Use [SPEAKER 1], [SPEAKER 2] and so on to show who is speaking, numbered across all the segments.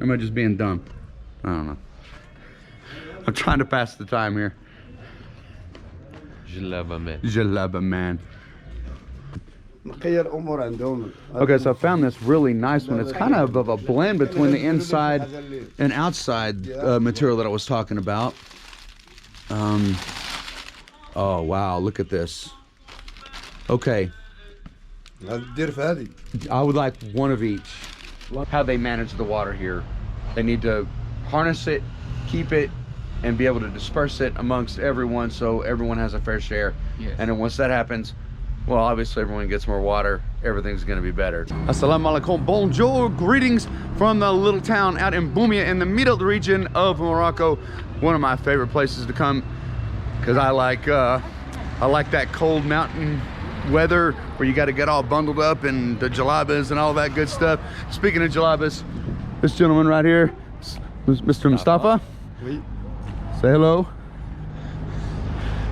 [SPEAKER 1] am I just being dumb? I don't know. I'm trying to pass the time here.
[SPEAKER 2] Jlaba man.
[SPEAKER 1] Jlaba man. Okay, so I found this really nice one. It's kind of a blend between the inside and outside material that I was talking about. Oh wow, look at this. Okay, I would like one of each. How they manage the water here. They need to harness it, keep it, and be able to disperse it amongst everyone so everyone has a fair share.
[SPEAKER 2] Yes.
[SPEAKER 1] And then once that happens, well, obviously everyone gets more water, everything's gonna be better. Assalamu alaikum, bonjour, greetings from the little town out in Boumia in the middle region of Morocco. One of my favorite places to come because I like that cold mountain weather where you got to get all bundled up and the jlabas and all that good stuff. Speaking of jlabas, this gentleman right here, Mr. Mustafa.
[SPEAKER 3] Oui.
[SPEAKER 1] Say hello.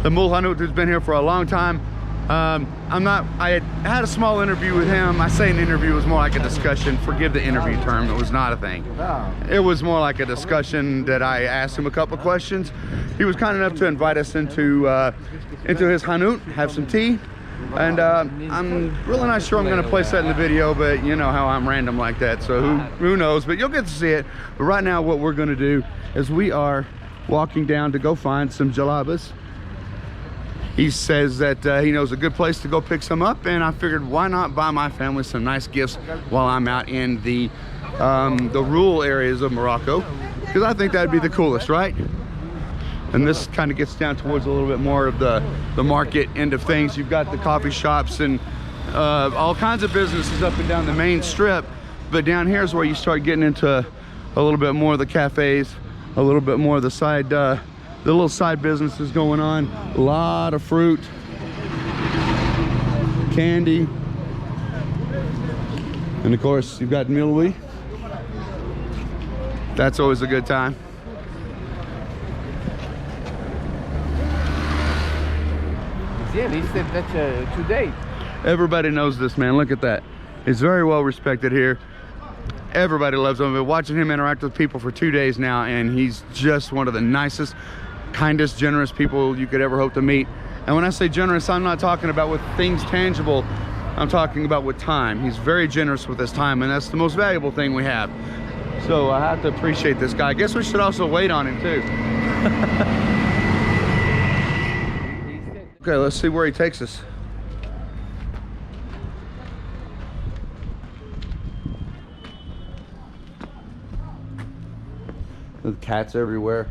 [SPEAKER 1] The Mul Hanout, who's been here for a long time. I had a small interview with him. I say an interview, it was more like a discussion. Forgive the interview term, it was not a thing. It was more like a discussion that I asked him a couple of questions. He was kind enough to invite us into his Hanout, have some tea. And I'm really not sure I'm gonna place that in the video, but you know how I'm random like that, so who knows, but you'll get to see it. But right now what we're gonna do is we are walking down to go find some jlabas. He says that he knows a good place to go pick some up, and I figured why not buy my family some nice gifts while I'm out in the rural areas of Morocco, because I think that'd be the coolest, right? And this kind of gets down towards a little bit more of the market end of things. You've got the coffee shops and all kinds of businesses up and down the main strip, but down here is where you start getting into a little bit more of the cafes, a little bit more of the side the little side businesses going on. A lot of fruit, candy, and of course you've got Milwi. That's always a good time.
[SPEAKER 2] Yeah, he said that today.
[SPEAKER 1] Everybody knows this man. Look at that. He's very well respected here. Everybody loves him. I've been watching him interact with people for 2 days now, and he's just one of the nicest, kindest, generous people you could ever hope to meet. And when I say generous, I'm not talking about with things tangible. I'm talking about with time. He's very generous with his time, and that's the most valuable thing we have. So I have to appreciate this guy. I guess we should also wait on him too. Okay, let's see where he takes us. There's cats everywhere.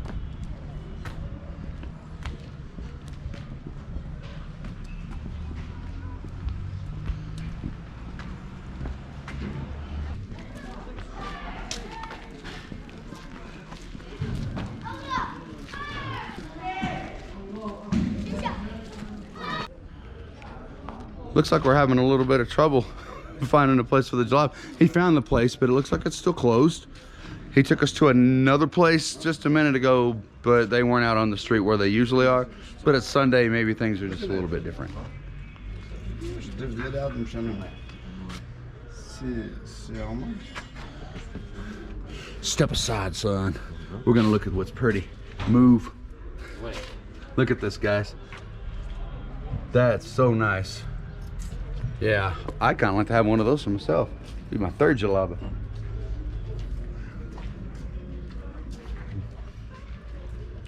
[SPEAKER 1] Looks like we're having a little bit of trouble finding a place for the jlab. He found the place, but it looks like it's still closed. He took us to another place just a minute ago, but they weren't out on the street where they usually are. But it's Sunday, maybe things are just a little bit different. Step aside, son. We're gonna look at what's pretty. Move. Look at this, guys. That's so nice. Yeah, I kind of like to have one of those for myself. Be my third jlaba.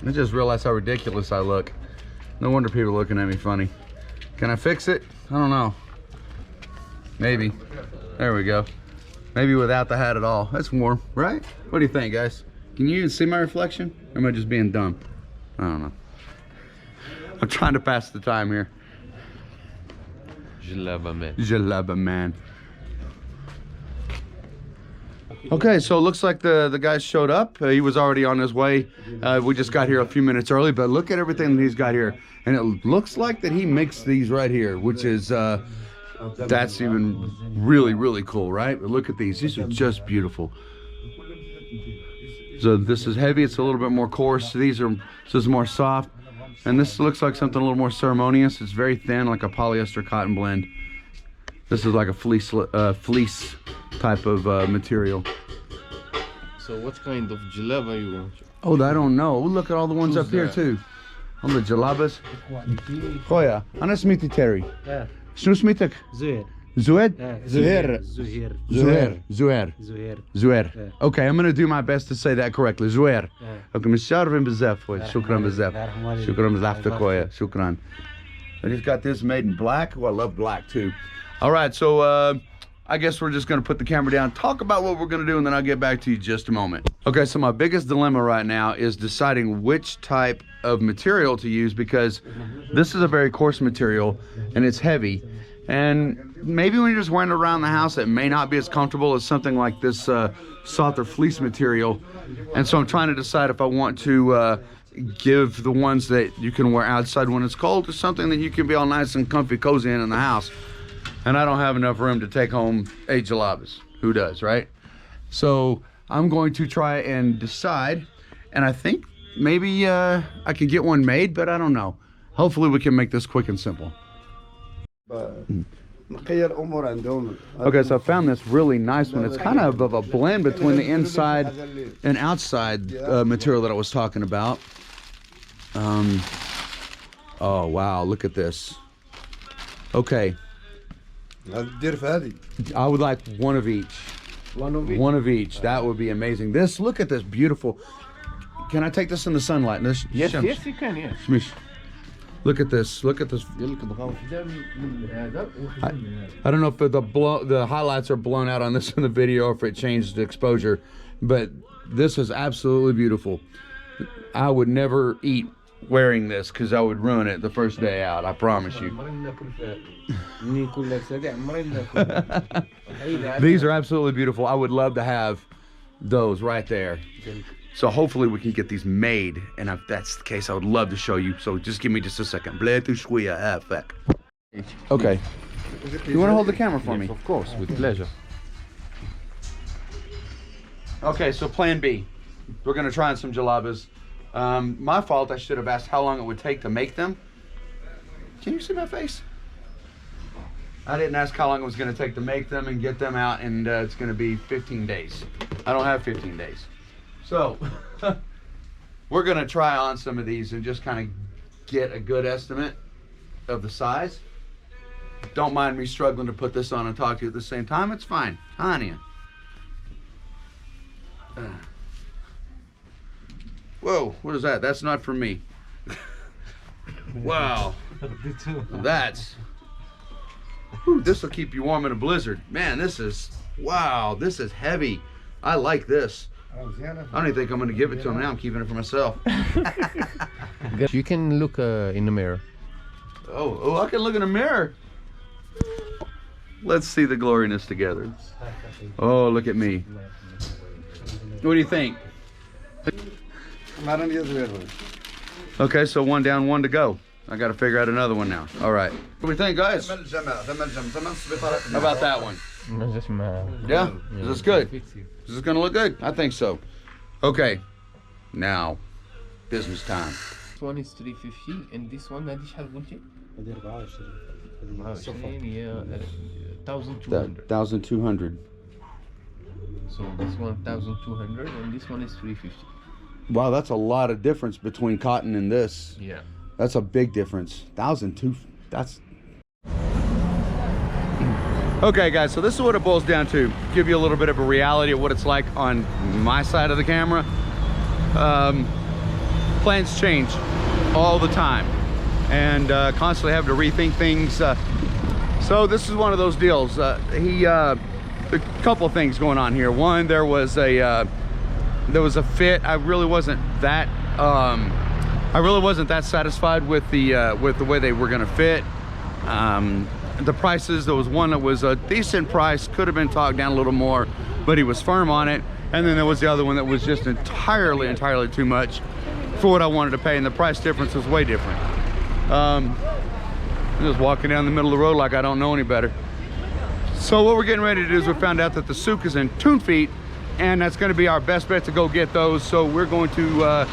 [SPEAKER 1] I just realized how ridiculous I look. No wonder people are looking at me funny. Can I fix it? I don't know. Maybe. There we go. Maybe without the hat at all. That's warm, right? What do you think, guys? Can you even see my reflection? Or am I just being dumb? I don't know. I'm trying to pass the time here.
[SPEAKER 2] Jlaba man.
[SPEAKER 1] Jlaba man. Okay, so it looks like the guy showed up. He was already on his way. We just got here a few minutes early, but look at everything that he's got here. And it looks like that he makes these right here, which is, that's even really, really cool, right? But look at these. These are just beautiful. So this is heavy. It's a little bit more coarse. This is more soft. And this looks like something a little more ceremonious. It's very thin, like a polyester cotton blend. This is like a fleece type of material.
[SPEAKER 2] So what kind of jlaba you want?
[SPEAKER 1] Oh, I don't know. Look at all the ones
[SPEAKER 2] Choose
[SPEAKER 1] up here
[SPEAKER 2] that.
[SPEAKER 1] too. Oh, the jalabas. Goya, أنا سميتي تيري. شنو سميتك؟
[SPEAKER 3] زهير.
[SPEAKER 1] Zued?
[SPEAKER 3] زهير.
[SPEAKER 1] Zuer. Okay, I'm gonna do my best to say that correctly. Zuer. Okay, متشرفين بزاف. شكرا بزاف. شكرا بزاف تكويا. شكرا. I just got this made in black. Oh, I love black too. All right, so I guess we're just gonna put the camera down, talk about what we're gonna do, and then I'll get back to you just a moment. Okay, so my biggest dilemma right now is deciding which type of material to use, because this is a very coarse material and it's heavy. And maybe when you're just wearing it around the house, it may not be as comfortable as something like this soft or fleece material. And so I'm trying to decide if I want to give the ones that you can wear outside when it's cold, or something that you can be all nice and comfy, cozy in the house. And I don't have enough room to take home 8 jalabas. Who does, right? So I'm going to try and decide, and I think maybe I could get one made, but I don't know. Hopefully we can make this quick and simple. Okay, so I found this really nice one. It's kind of a blend between the inside and outside material that I was talking about. Oh wow, look at this. Okay, I would like one of each. One of each. That would be amazing. This, look at this beautiful. Can I take this in the sunlight? This,
[SPEAKER 2] Yes, yes, you can, yes.
[SPEAKER 1] Shmish. Look at this. Look at this. I don't know if the highlights are blown out on this in the video, or if it changed the exposure, but this is absolutely beautiful. I would never eat wearing this because I would ruin it the first day out. I promise you. These are absolutely beautiful. I would love to have those right there. So hopefully we can get these made, and if that's the case, I would love to show you. So just give me just a second. Okay. You want to hold the camera for me?
[SPEAKER 2] Of course, with pleasure.
[SPEAKER 1] Okay, so plan B. We're gonna try on some jalabas. My fault, I should have asked how long it would take to make them. Can you see my face? I didn't ask how long it was gonna take to make them and get them out, and it's gonna be 15 days. I don't have 15 days. So, we're gonna try on some of these and just kind of get a good estimate of the size. Don't mind me struggling to put this on and talk to you at the same time. It's fine. Honey. Whoa, what is that? That's not for me. Wow. That's... This will keep you warm in a blizzard. Man, this is... Wow, this is heavy. I like this. I don't even think I'm going to give it to him now. I'm keeping it for myself.
[SPEAKER 2] You can look in the mirror.
[SPEAKER 1] Oh, I can look in a mirror. Let's see the gloriness together. Oh, look at me. What do you think? Okay, so one down, one to go. I got to figure out another one now. All right. What do we think, guys? How about that one? Yeah? Is this good? Is this going to look good? I think so. Okay. Now, business time.
[SPEAKER 2] This one is 350 and this one هذه شحال قلتي؟ 1200.
[SPEAKER 1] 1,200.
[SPEAKER 2] So this one 1200 and this one is 350.
[SPEAKER 1] Wow, that's a lot of difference between cotton and this.
[SPEAKER 2] Yeah.
[SPEAKER 1] That's a big difference. 1,200. That's... Okay, guys, so this is what it boils down to. Give you a little bit of a reality of what it's like on my side of the camera. Plans change all the time, and constantly have to rethink things. So this is one of those deals. A couple of things going on here. One, there was a fit. I really wasn't that satisfied with the way they were going to fit. The prices, there was one that was a decent price, could have been talked down a little more, but he was firm on it. And then there was the other one that was just entirely too much for what I wanted to pay, and the price difference was way different. I'm just walking down the middle of the road like I don't know any better. So what we're getting ready to do is we found out that the souk is in TOUNFIT, and that's going to be our best bet to go get those. So we're going to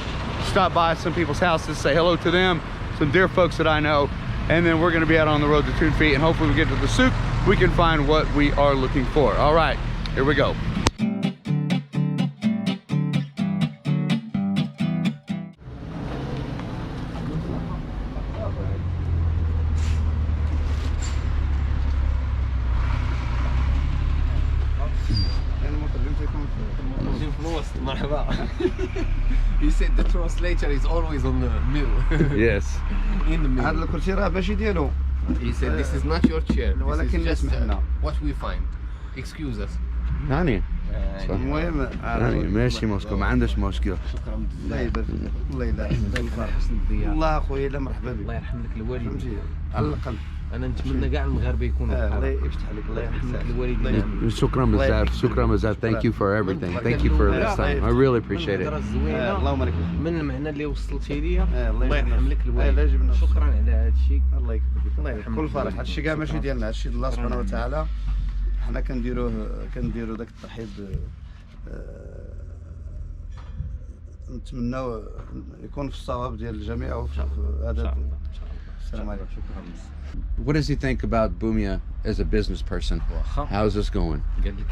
[SPEAKER 1] stop by some people's houses, say hello to them, some dear folks that I know, and then we're going to be out on the road to TOUNFIT, and hopefully we get to the souk, we can find what we are looking for. All right, here we go.
[SPEAKER 2] He said the translator is always on the middle.
[SPEAKER 1] Yes.
[SPEAKER 2] In the
[SPEAKER 3] هذا
[SPEAKER 2] middle.
[SPEAKER 3] الكرسي راه ماشي ديالو.
[SPEAKER 2] He said this is not your chair. This
[SPEAKER 3] ولكن
[SPEAKER 2] is just
[SPEAKER 3] يسمحنا.
[SPEAKER 2] what we find. Excuse us.
[SPEAKER 1] هاني
[SPEAKER 3] المهم
[SPEAKER 1] هاني ماشي مشكل ما عندش مشكل.
[SPEAKER 2] شكرا
[SPEAKER 3] الله
[SPEAKER 2] بزاف.
[SPEAKER 3] يبارك فيك. الله يبارك فيك.
[SPEAKER 2] حسن الضيافة.
[SPEAKER 3] الله اخويا لا مرحبا
[SPEAKER 2] الله
[SPEAKER 3] بك.
[SPEAKER 2] يرحم لك الوالدين.
[SPEAKER 3] فهمتي على الاقل.
[SPEAKER 2] انا نتمنى كاع المغاربه يكونوا
[SPEAKER 3] الله
[SPEAKER 2] بحالك.
[SPEAKER 3] يفتح عليك. الله
[SPEAKER 2] يرحم لك
[SPEAKER 3] يحفظك.
[SPEAKER 2] الوالدين.
[SPEAKER 1] شكرا بزاف شكرا بزاف. Thank you for everything. Thank you for this time. I really appreciate
[SPEAKER 2] الهضره
[SPEAKER 1] it.
[SPEAKER 2] الزوينه
[SPEAKER 3] اللهم بارك
[SPEAKER 2] من المعنى اللي وصلتي ليا.
[SPEAKER 3] الله
[SPEAKER 2] الله يرحم لك
[SPEAKER 3] الله
[SPEAKER 2] الوالدين.
[SPEAKER 3] يجبنا.
[SPEAKER 2] شكرا على هذا الشيء.
[SPEAKER 3] الله يكبر بك. الله
[SPEAKER 2] يرحم
[SPEAKER 3] كل
[SPEAKER 2] لك
[SPEAKER 3] فرح.
[SPEAKER 2] الوالدين.
[SPEAKER 3] هادشي كاع ماشي
[SPEAKER 2] شكراً.
[SPEAKER 3] ديالنا، هادشي ديال الله سبحانه وتعالى. حنا كنديرو داك الترحيب. نتمناو يكون في الصواب ديال الجميع وفي هذا. السلام عليكم.
[SPEAKER 2] شكرا.
[SPEAKER 1] What does he think about Boumia as a business person?
[SPEAKER 2] واخا
[SPEAKER 1] How's this going?
[SPEAKER 2] قال لك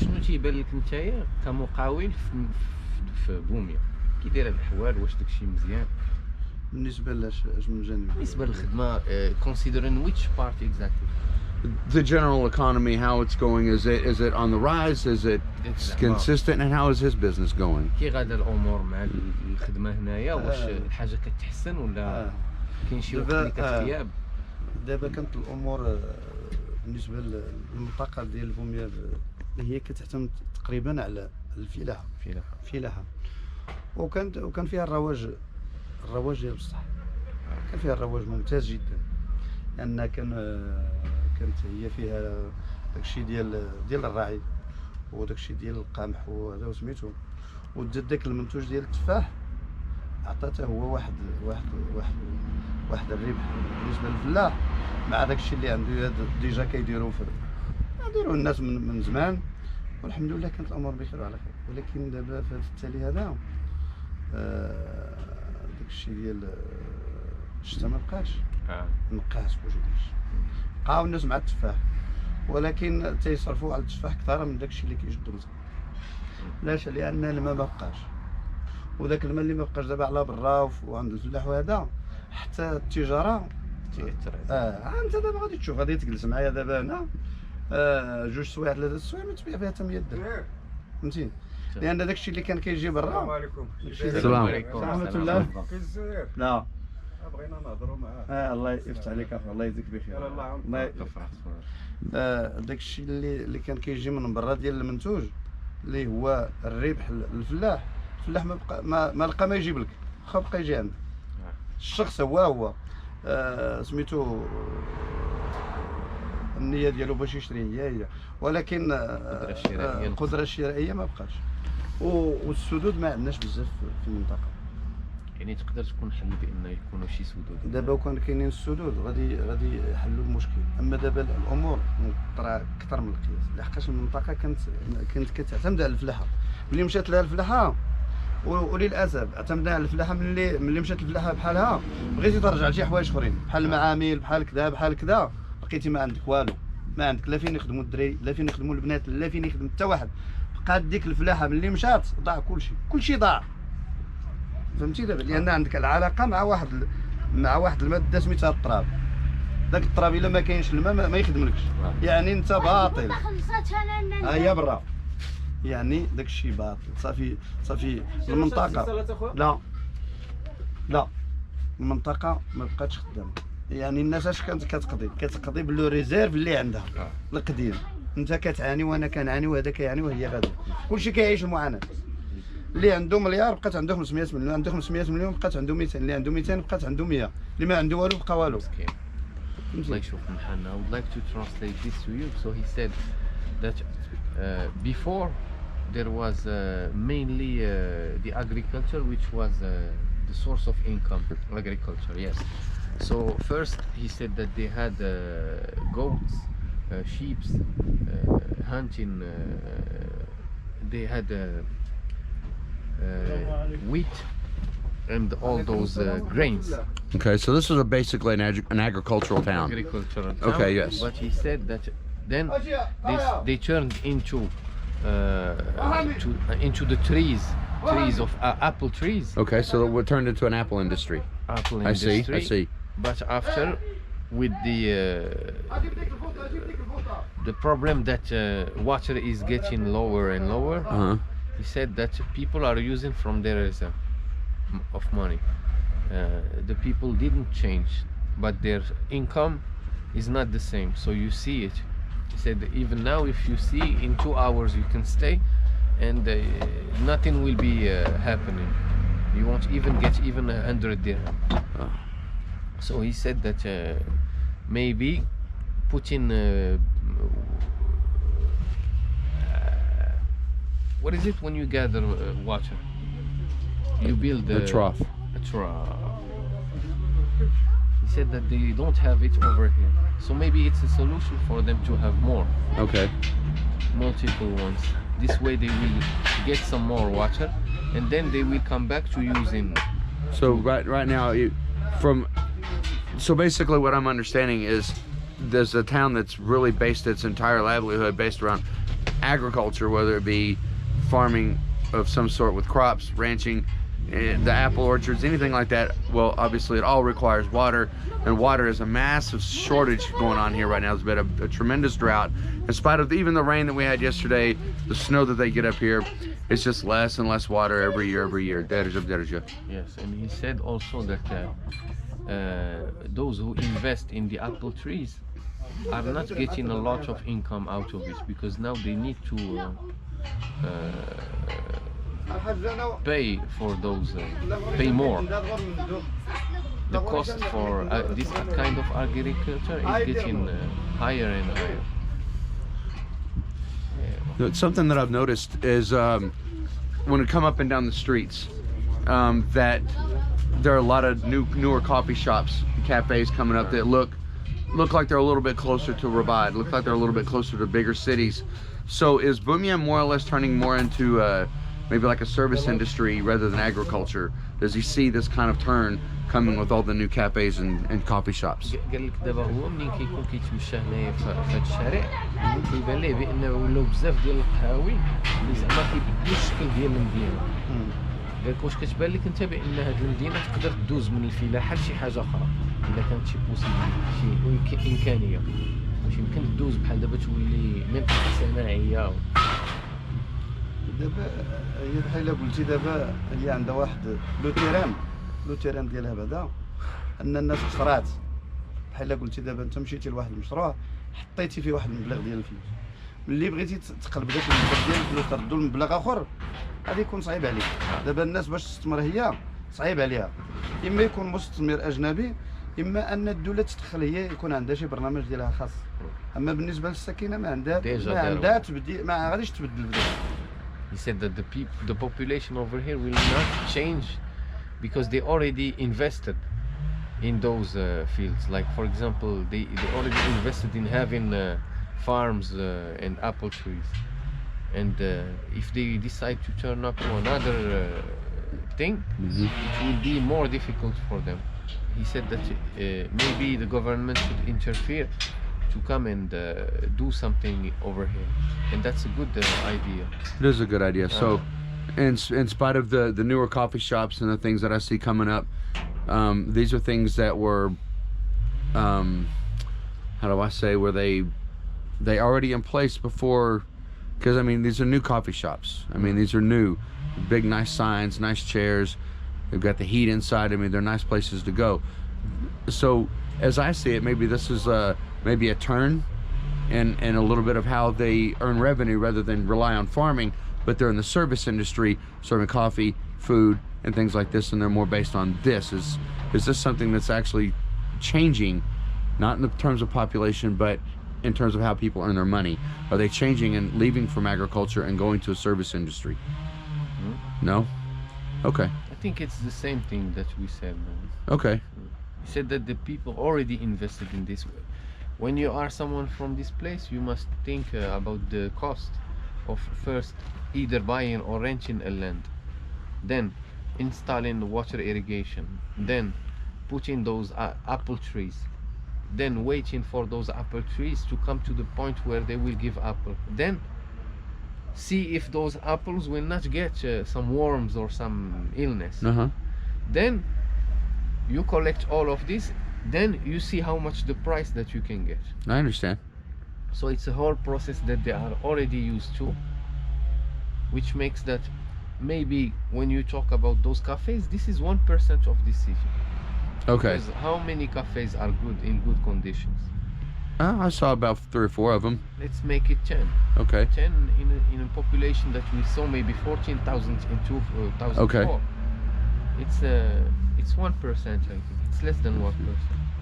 [SPEAKER 2] شنو تيبان لك نتايا كمقاول في بوميا كي داير الاحوال؟ واش داكشي مزيان
[SPEAKER 3] بالنسبه لاش من جانب
[SPEAKER 2] بالنسبه للخدمه؟ considering which part exactly?
[SPEAKER 1] The general economy, how it's going, is it on the rise? Is it consistent? And how is his business going?
[SPEAKER 2] كي غادا الامور مع الخدمه هنايا؟ واش الحاجه كتحسن ولا كاين شي وقت اللي كتخياب؟
[SPEAKER 3] دابا كانت الامور بالنسبه للمنطقه ديال بوميا اللي هي كتعتمد تقريبا على الفلاحه. فلاحه وكان فيها الرواج ديال بصح. كان فيها الرواج ممتاز جدا، لان كانت هي فيها داكشي ديال الراعي وداكشي ديال القمح وهذا وسميتو، ودات داك المنتوج ديال التفاح عطاته هو واحد الربح بالنسبه للفلاح، مع داكشي اللي عنده ديجا كيديروا الناس من زمان، والحمد لله كانت الامور بخير وعلى خير. ولكن دابا في التالي هذا داكشي ديال الشتا ما بقاش نقاس بوجديش، بقاو الناس مع التفاح، ولكن تيصرفوا على التفاح اكثر من داكشي اللي كيجدوا مثلا. علاش؟ لان الماء ما بقاش، وداك الماء اللي ما بقاش دابا على برا وعند الفلاح وهذا حتى التجاره
[SPEAKER 2] تيأثر.
[SPEAKER 3] انت دابا غادي تشوف، غادي تجلس معايا دابا هنا جوج سوايع 3 سوايع ما تبيع فيها حتى 100 درهم، فهمتي؟ لان داكشي اللي كان كيجي برا.
[SPEAKER 4] السلام عليكم.
[SPEAKER 1] السلام
[SPEAKER 2] عليكم.
[SPEAKER 3] ورحمة الله.
[SPEAKER 4] كي الزهير
[SPEAKER 3] لا
[SPEAKER 4] بغينا نهضروا معاه.
[SPEAKER 3] الله يفتح عليك اخي، الله يجزيك بخير.
[SPEAKER 4] يلا الله يعاونك.
[SPEAKER 3] الله داكشي اللي كان كيجي من برا ديال المنتوج اللي هو الربح للفلاح. الفلاح ما لقى ما يجيب لك، واخا بقى يجي عندك. الشخص هو سميتو النيه ديالو باش يشري هي، ولكن القدره الشرائيه ما بقاش، والسدود ما عندناش بزاف في المنطقه.
[SPEAKER 2] يعني تقدر تكون حل بان يكونوا شي سدود.
[SPEAKER 3] دابا وكان كاينين السدود غادي يحلوا المشكل، اما دابا الامور مطرا اكثر من القياس، لحقاش المنطقه كانت كتعتمد على الفلاحه. ملي مشات لها الفلاحه وللاسف اعتمدنا على الفلاحه، ملي مشات الفلاحه بحالها بغيتي ترجع لشي حوايج اخرين بحال المعامل بحال كذا لقيتي ما عندك والو، ما عندك لا فين يخدموا الدراري لا فين يخدموا البنات لا فين يخدم حتى واحد. بقات ديك الفلاحه ملي مشات ضاع كلشي ضاع، فهمتي دابا؟ لان عندك العلاقه مع واحد الماده سميتها التراب. داك التراب الا ما كاينش الماء ما يخدملكش، يعني انت باطل. هيا برا، يعني داك الشيء باطل. صافي المنطقه لا المنطقه ما بقاتش خدامه. يعني الناس اش كانت كتقضي باللو ريزيرف اللي عندها القديم. انت كتعاني وانا كنعاني وهذا كيعاني وهي غادا، كلشي كيعيش المعاناه. اللي عنده مليار بقات عنده 500 مليون، عنده 500 مليون بقات عنده 200، اللي عنده 200 بقات عنده 100، اللي ما عنده والو بقى والو.
[SPEAKER 2] الله يشوف محلنا. I would like to translate this to you. So he said that before there was mainly the agriculture, which was the source of income. Agriculture, yes. So first he said that they had goats, sheep, hunting. They had wheat and all those grains.
[SPEAKER 1] Okay, so this is basically an agricultural town.
[SPEAKER 2] Agricultural town.
[SPEAKER 1] Okay, yes.
[SPEAKER 2] But he said that then they turned into the trees of apple trees.
[SPEAKER 1] Okay, so we're turned into an apple industry.
[SPEAKER 2] Apple
[SPEAKER 1] I
[SPEAKER 2] industry.
[SPEAKER 1] see.
[SPEAKER 2] But after, with the problem that water is getting lower and lower, he said that people are using from their reserve of money. The people didn't change, but their income is not the same, so you see it. He said that even now, if you see, in 2 hours you can stay and nothing will be happening. You won't even get even 100 dirham. So he said that maybe putting what is it when you gather water? You build
[SPEAKER 1] The trough.
[SPEAKER 2] a trough. He said that they don't have it over here, so maybe it's a solution for them to have more,
[SPEAKER 1] Okay.
[SPEAKER 2] multiple ones. This way they will get some more water, and then they will come back to using.
[SPEAKER 1] So right now, so basically what I'm understanding is there's a town that's really based its entire livelihood based around agriculture, whether it be farming of some sort with crops, ranching, the apple orchards, anything like that. Well, obviously it all requires water, and water is a massive shortage going on here right now. There's been a tremendous drought. In spite of even the rain that we had yesterday, the snow that they get up here, it's just less and less water every year.
[SPEAKER 2] Yes, and he said also that those who invest in the apple trees are not getting a lot of income out of it, because now they need to pay for those, pay more. The cost for this kind of agriculture is getting higher and higher.
[SPEAKER 1] Something that I've noticed is when we come up and down the streets, that there are a lot of newer coffee shops, cafes coming up that look like they're a little bit closer to Rabat, look like they're a little bit closer to bigger cities. So is Boumia more or less turning more into maybe like a service industry rather than agriculture? Does he see this kind of turn coming with all the new cafes and coffee shops?
[SPEAKER 2] قال لك دابا هو منين كيكون كيتمشى هنايا في هذا الشارع كيبان ليه بانه ولاو بزاف ديال القهاوي اللي زعما كيبدلوا الشكل ديال المدينه. قال لك واش كتبان لك انت بان هذه المدينه تقدر تدوز من الفلاحه لشي حاجه اخرى الا كانت شي شي امكانيه، واش يمكن تدوز بحال دابا تولي منطقه صناعيه؟
[SPEAKER 3] دابا هي بحال قلتي، دابا هي عندها واحد لو تيران ديالها بعدا ان الناس خسرات. بحال قلتي دابا انت مشيتي لواحد المشروع حطيتي فيه واحد المبلغ ديال الفلوس، ملي بغيتي تقلب داك المبلغ ديال الفلوس تردو لمبلغ اخر غادي يكون صعيب عليك. دابا الناس باش تستثمر هي صعيب عليها، اما يكون مستثمر اجنبي، اما ان الدوله تدخل هي يكون عندها شي برنامج ديالها خاص. اما بالنسبه للسكينه ما عندها تبديل، ما غاديش تبدل بداك.
[SPEAKER 2] He said that the population over here will not change because they already invested in those fields. Like for example, they already invested in having farms and apple trees. And if they decide to turn up to another thing, it will be more difficult for them. He said that maybe the government should interfere to come and do something over here, and that's a good idea.
[SPEAKER 1] It is a good idea. So in spite of the newer coffee shops and the things that I see coming up, these are things that were how do I say, were they already in place before? Because I mean, these are new coffee shops. I mean, these are new, big nice signs, nice chairs, they've got the heat inside. I mean, they're nice places to go. So as I see it, maybe this is maybe a turn and a little bit of how they earn revenue rather than rely on farming, but they're in the service industry, serving coffee, food, and things like this, and they're more based on this. Is this something that's actually changing, not in the terms of population, but in terms of how people earn their money? Are they changing and leaving from agriculture and going to a service industry? No? Okay.
[SPEAKER 2] I think it's the same thing that we said.
[SPEAKER 1] Okay.
[SPEAKER 2] He said that the people already invested in this way. When you are someone from this place, you must think about the cost of first either buying or renting a land, then installing the water irrigation, then putting those apple trees, then waiting for those apple trees to come to the point where they will give apple, then see if those apples will not get some worms or some illness. Then you collect all of this, then you see how much the price that you can get.
[SPEAKER 1] I understand.
[SPEAKER 2] So it's a whole process that they are already used to, which makes that maybe when you talk about those cafes, this is 1% of this city.
[SPEAKER 1] Okay.
[SPEAKER 2] Because how many cafes are good in good conditions?
[SPEAKER 1] I saw about 3 or 4 of them.
[SPEAKER 2] Let's make it 10.
[SPEAKER 1] Okay.
[SPEAKER 2] 10 in a population that we saw maybe 14,000 in 2004.
[SPEAKER 1] Okay.
[SPEAKER 2] It's 1%, I think. It's less than 1%.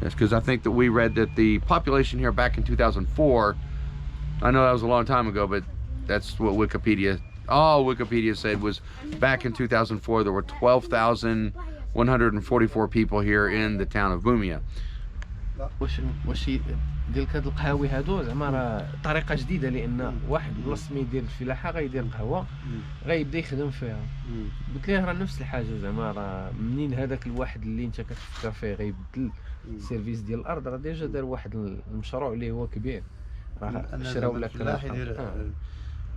[SPEAKER 1] Yes, because I think that we read that the population here back in 2004, I know that was a long time ago, but that's what all Wikipedia said was back in 2004 there were 12,144 people here in the town of Boumia.
[SPEAKER 2] واش ديال هاد القهاوي هادو زعما راه طريقه جديده، لان واحد بلاص ما يدير الفلاحه غيدير قهوه غيبدا يخدم فيها. قلت ليه راه نفس الحاجه، زعما راه منين هذاك الواحد اللي انت كتفكر فيه غيبدل السيرفيس ديال الارض، راه ديجا دار واحد المشروع اللي هو كبير، راه شراو لك
[SPEAKER 3] الفلاح يدير.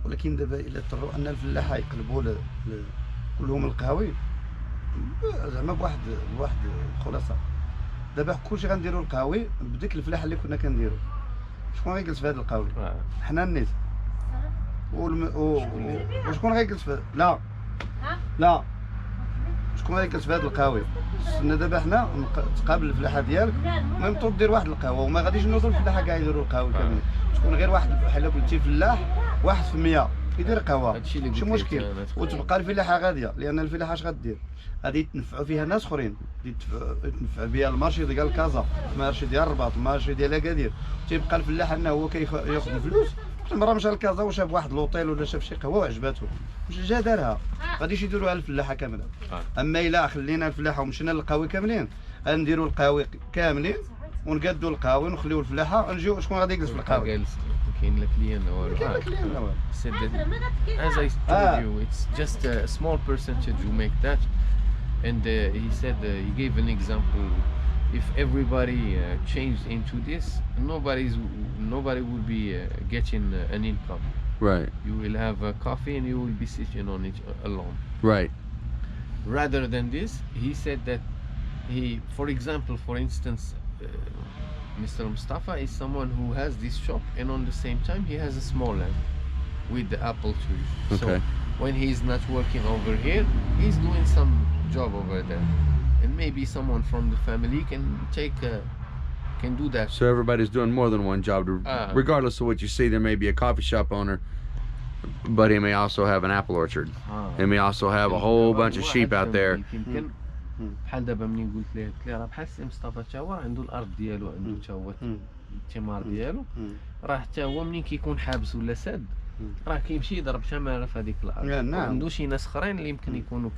[SPEAKER 3] ولكن دابا الا اضطروا ان الفلاحه يقلبوا كلهم القهاوي زعما بواحد الخلاصه. دابا كلشي غنديروا القهاوي بديك الفلاحه اللي كنا كنديروا. شكون غيجلس في هذا القهاوي؟ حنا الناس. وشكون غيجلس في لا شكون غيجلس في هذا القهاوي؟ خصنا دابا حنا تقابل الفلاحه ديالك، المهم دير واحد القهوه، وما غاديش نوضوا الفلاحه كاع يديروا القهاوي كاملين، تكون غير واحد بحال قلتي فلاح 1 في 100 يدير قهوه، ماشي مشكل، وتبقى الفلاحه غاديه، لان الفلاحه اش غدير؟ غادي يتنفعوا فيها ناس اخرين، يتنفع بها المارشي ديال كازا، المارشي ديال الرباط، المارشي ديال اكادير، تيبقى الفلاح انه هو كياخذ الفلوس. المرة مشى لكازا وشاف واحد لوطيل ولا شاف شي قهوه وعجباتو، مش جا دارها، غاديش يديروها الفلاحه كامله. اما الا خلينا الفلاحه ومشينا للقهاوي كاملين، غنديروا القهاوي كاملين ونقادوا القهاوي ونخليو الفلاحه، نجيو شكون غادي يجلس في القهاوي؟
[SPEAKER 2] كاين لك ليا والو.
[SPEAKER 3] كاين لك ليا والو.
[SPEAKER 2] Said that, as I told you, it's just a small percentage who make that. And he said, he gave an example. If everybody changed into this, nobody will be getting an income.
[SPEAKER 1] Right.
[SPEAKER 2] You will have a coffee and you will be sitting on it alone.
[SPEAKER 1] Right.
[SPEAKER 2] Rather than this, he said that for instance, Mr. Mustafa is someone who has this shop, and on the same time he has a small land with the apple trees.
[SPEAKER 1] Okay.
[SPEAKER 2] So when he's not working over here, he's doing some job over there, and maybe someone from the family can do that.
[SPEAKER 1] So everybody's doing more than one job. Regardless of what you see, there may be a coffee shop owner, but he may also have an apple orchard. He may also have a whole bunch of sheep out there.
[SPEAKER 2] بحال دابا منين قلت ليه راه بحال السي مصطفى تا هو عنده الارض ديالو، عنده تا هو الثمار ديالو، راه حتى هو منين كيكون حابس ولا ساد راه كيمشي يضرب ثمره في هذيك الارض. عنده شي ناس اخرين اللي يمكن يكونوا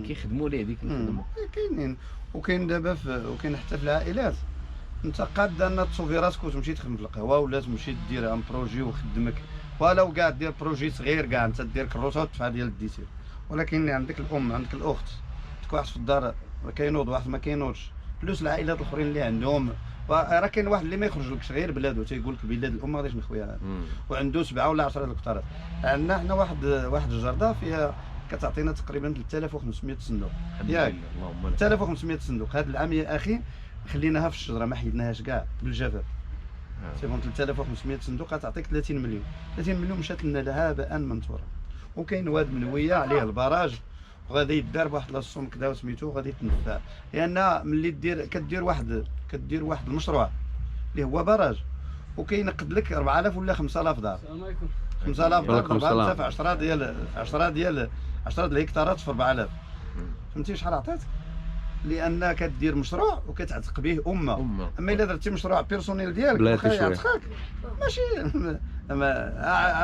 [SPEAKER 2] كيخدموا ليه ديك الخدمه.
[SPEAKER 3] كاينين، وكاين دابا وكاين حتى في العائلات، انت قاد ان تصوفي راسك وتمشي تخدم في القهوه، ولا تمشي دير ان بروجي وخدمك، ولو كاع دير بروجي صغير كاع انت دير كروسه وتدفع ديال الديسير، ولكن عندك الام عندك الاخت، عندك واحد في الدار كينوض واحد ما كينوضش، فلوس العائلات الاخرين اللي عندهم، راه كاين واحد اللي ما يخرجلكش غير بلادو تيقول لك بلاد الام ما غاديش نخويها، وعنده 7 ولا 10 الكتارات. عندنا حنا واحد الجرده فيها كتعطينا تقريبا 3500 صندوق، ياك 3500 صندوق. هذا العام يا اخي خليناها في الشجره ما حيدناهاش كاع بالجفاف. سيبون 3500 صندوق غتعطيك 30 مليون، 30 مليون مشات لنا هباء منثورا. وكاين واد منويه عليه البراج وغادي يدار بواحد لاصوم كذا وسميتو غادي يتنفع، لان ملي كدير واحد المشروع اللي هو براج وكينقد لك 4000 ولا 5000 دار. السلام عليكم. 5000 دار ضربها في 10 ديال الهكتارات في 4000. فهمتي شحال عطيت؟ لان كدير مشروع وكتعتق به امه. اما الا درتي مشروع بيرسونيل ديالك واخا يعتقك ماشي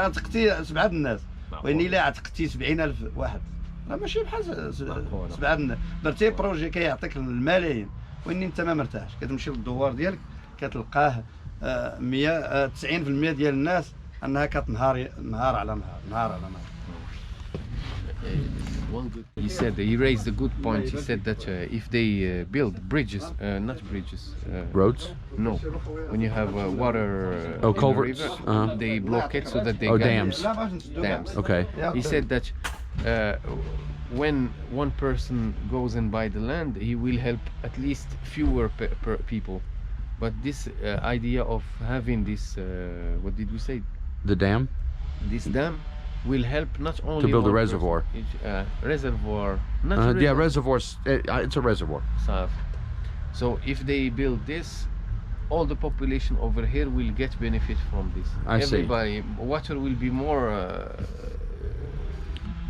[SPEAKER 3] عتقتي 7 الناس، وان الا عتقتي 70000 واحد راه ماشي بحال 7 الناس. درتي بروجي كيعطيك الملايين وان انت ما مرتاحش، كتمشي للدوار ديالك كتلقاه 90% ديال الناس انها كتنهار نهار على نهار.
[SPEAKER 2] He said he raised a good point. He said that if they build bridges, not bridges,
[SPEAKER 1] roads.
[SPEAKER 2] No, when you have water
[SPEAKER 1] culverts.
[SPEAKER 2] In the river, they block it so that they
[SPEAKER 1] dams.
[SPEAKER 2] Dams.
[SPEAKER 1] Okay.
[SPEAKER 2] He said that when one person goes and buy the land, he will help at least fewer people. But this idea of having this, what did we say?
[SPEAKER 1] The dam.
[SPEAKER 2] This dam will help not only
[SPEAKER 1] to build a
[SPEAKER 2] one
[SPEAKER 1] reservoir.
[SPEAKER 2] person, reservoir, not
[SPEAKER 1] Yeah,
[SPEAKER 2] river.
[SPEAKER 1] reservoirs. It's a reservoir.
[SPEAKER 2] So if they build this, all the population over here will get benefit from this.
[SPEAKER 1] I see.
[SPEAKER 2] Everybody, water will be more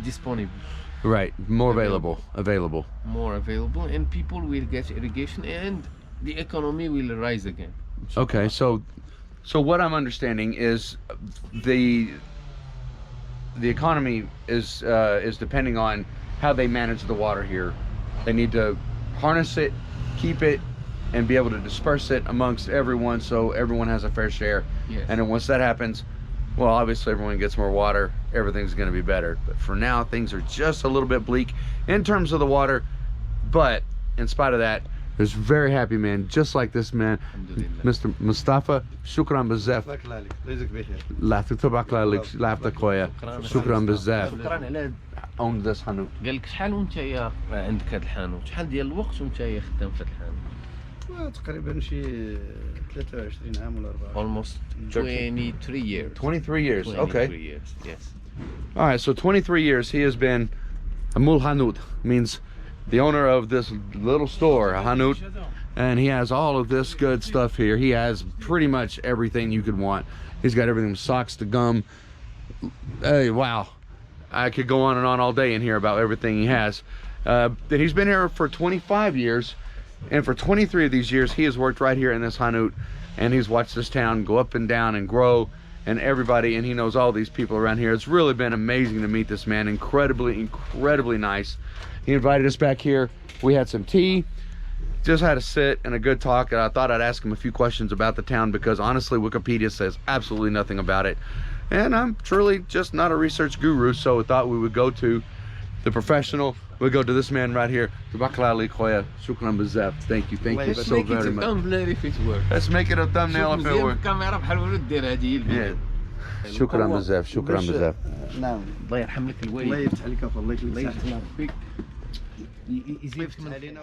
[SPEAKER 2] disponible,
[SPEAKER 1] Right, more available.
[SPEAKER 2] more available, and people will get irrigation, and the economy will rise again.
[SPEAKER 1] Okay, so what I'm understanding is the economy is depending on how they manage the water here. They need to harness it, keep it, and be able to disperse it amongst everyone so everyone has a fair share.
[SPEAKER 2] Yes.
[SPEAKER 1] And then once that happens, well, obviously everyone gets more water, everything's going to be better. But for now, things are just a little bit bleak in terms of the water. But in spite of that, there's very happy man, just like this man, Mr. Mustafa. Shukran بزاف.
[SPEAKER 3] بارك الله عليك الله يجزيك بخير.
[SPEAKER 1] لا تتبعك لا يعطيك خويا. شكرا بزاف.
[SPEAKER 2] شكرا على
[SPEAKER 1] Own this حانوت.
[SPEAKER 2] قال لك شحال وانت يا عندك هذا الحانوت، شحال ديال الوقت وانت يا خدام في هذا الحانوت؟
[SPEAKER 3] تقريبا شي 23 عام ولا 24.
[SPEAKER 2] Almost 23 years.
[SPEAKER 1] 23 years.
[SPEAKER 2] 23
[SPEAKER 1] Okay.
[SPEAKER 2] years, yes.
[SPEAKER 1] All right. So 23 years he has been a mul hanout, means the owner of this little store, a hanout, and he has all of this good stuff here. He has pretty much everything you could want. He's got everything from socks to gum. Hey, wow. I could go on and on all day in here about everything he has. He's been here for 25 years, and for 23 of these years he has worked right here in this hanout, and he's watched this town go up and down and grow, and everybody, and he knows all these people around here. It's really been amazing to meet this man. Incredibly nice. He invited us back here. We had some tea, just had a sit and a good talk, and I thought I'd ask him a few questions about the town, because honestly Wikipedia says absolutely nothing about it, and I'm truly just not a research guru. So we thought we would go to the professional. We'll go to this man right here. Thank you
[SPEAKER 2] Let's
[SPEAKER 1] so
[SPEAKER 2] make it
[SPEAKER 1] very
[SPEAKER 2] a
[SPEAKER 1] much.
[SPEAKER 2] thumbnail if it works.
[SPEAKER 1] Let's make it a thumbnail if it
[SPEAKER 2] مزيان
[SPEAKER 1] works.
[SPEAKER 2] الكاميرا بحال ولو دير هذه هي الفيديو.
[SPEAKER 1] شكرا بزاف. شكرا بزاف.
[SPEAKER 3] نعم
[SPEAKER 2] الله يرحم لك
[SPEAKER 3] الله
[SPEAKER 2] الوالد.
[SPEAKER 3] يفتح عليك الله يكليك
[SPEAKER 2] الله
[SPEAKER 3] صحتك.
[SPEAKER 2] يفتح فيك.
[SPEAKER 3] يفتح علينا